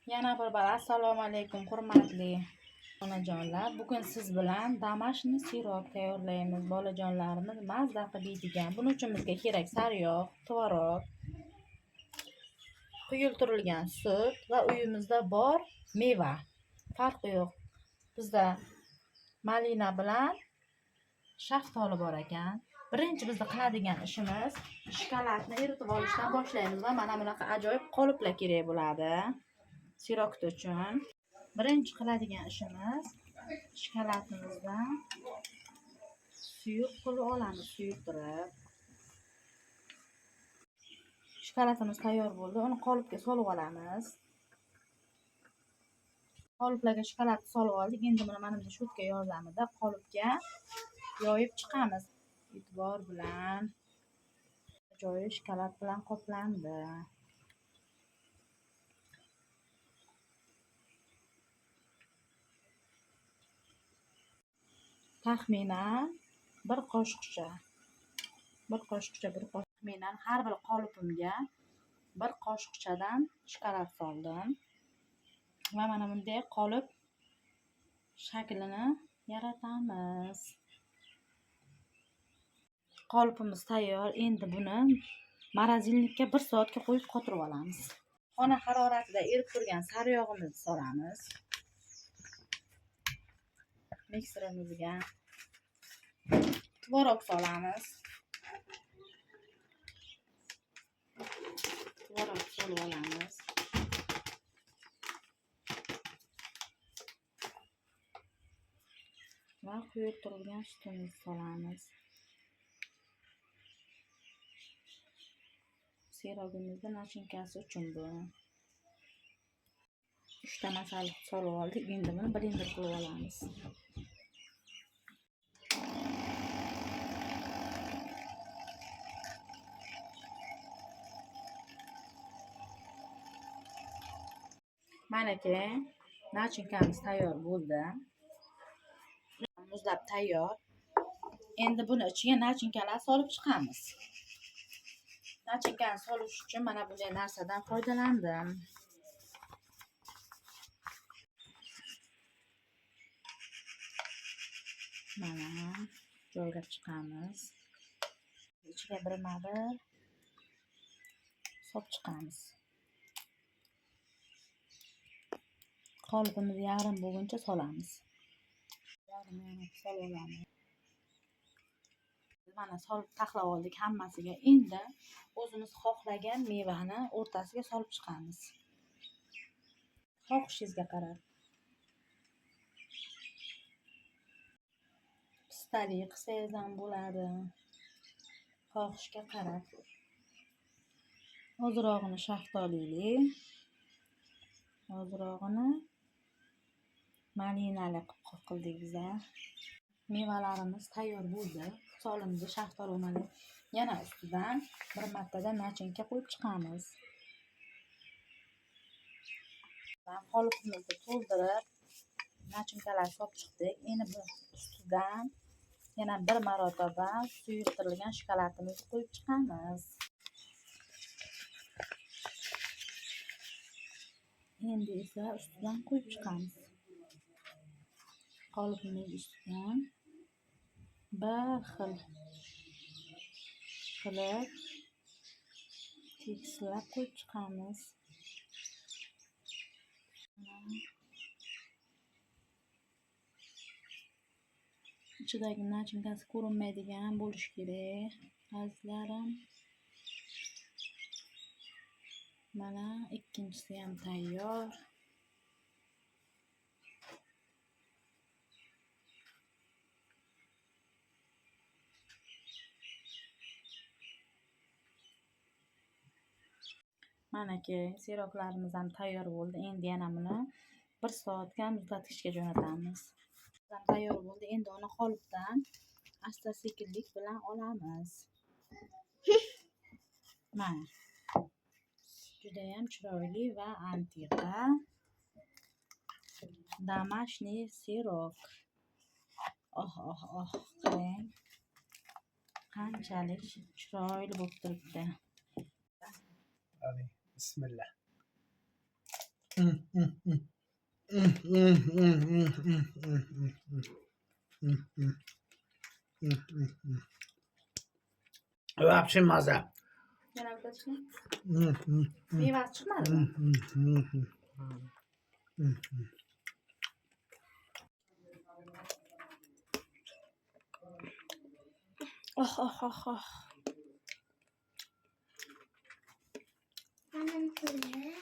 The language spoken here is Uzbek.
Yana bir bor assalomu alaykum hurmatli onajonlar. Bugun siz bilan damashqni sirop tayyorlaymiz. Bolajonlarimiz mazza qilib yeydigan. Buning uchun bizga kerak sariyog', tvorog, quyultirilgan sut va uyimizda bor meva. Farqi yo'q. Bizda malina bilan shaftoli bor ekan. Birinchi bizda qiladigan ishimiz shokoladni eritib olishdan boshlaymiz va mana bunaqa ajoyib qoliplar kerak bo'ladi. Sirop uchun birinchi qiladigan ishimiz shokoladimizdan suyuq qilib olamiz, suyultirib. Shokoladimiz tayyor bo'ldi. Uni qolipga solib olamiz. Qoliplarga shokoladni solib oldik. Endi buni mana bu shotka yordamida qolipga yoyib chiqamiz. E'tibor bilan joyi shokolad bilan qoplandi. Taxminan bir qoshiqcha taxminan har bir qolipimga bir qoshiqchadan shokolad soldim va mana bunday qolip shaklini yaratamiz. Qolipimiz tayyor. Endi buni morozinlikka 1 soatga qo'yib qotirib olamiz. Xona haroratida erib turgan sariyog'imizni solamiz. Mikserimizga tvorog solamiz. Tvorog solib olamiz. Va quyultirilgan sutimizni solamiz. Sirogimizni nachinkasi uchun bu. 3 ta masala solib oldik. Endi buni blender qilib olamiz. Manaki nachinkamiz tayyor bo'ldi. Muzlab tayyor. Endi buni ichiga nachinkalar solib chiqamiz. Nachinkani solish uchun mana bunday narsadan foydalandim. Mana joylab chiqamiz. Ichiga birma-bir solib chiqamiz. Qolipimizni yarim bo'lguncha solamiz. Yarim solib olamiz. Mana solib taxlab oldik hammasiga. Endi o'zimiz xohlagan mevani o'rtasiga solib chiqamiz. Xohishingizga qarab. Pistali qilsangiz ham bo'ladi. Xohishga qarab. Ozrog'ini shaftolili, ozrog'ini malinali qildik biza. Mevalarimiz tayyor bo'ldi. Solindi shaftoli malin. Yana ustidan bir martadan nachinka qo'yib chiqamiz. Qolipimizni to'ldirib nachinkalar solib chiqdik. Endi bu ustidan yana bir marotaba suyultirilgan shokoladimizni qo'yib chiqamiz. Endi esa ustidan qo'yib chiqamiz. Qolipimiz ustidan bir xil qilib tekislab qo'yib chiqamiz. Ichidagi nachinkasi ko'rinmaydigan bo'lishi kerak. Azizlarim. Mana ikkinchisi ham tayyor. Manaki siroklarimiz ham tayyor bo'ldi. Endi yana buni 1 soatga muzlatgichga jo'natamiz. Tayyor bo'ldi. Endi uni qolipdan asta-sekinlik bilan olamiz. Mana. Juda ham chiroyli va antiqa damashqni sirop. Oh. Qarang. Qanchalik chiroyli bo'lib turibdi. Bismillah. Вообще maza. Yana bitachka. Mevasi chiqmadimi? Oh. Anam kule.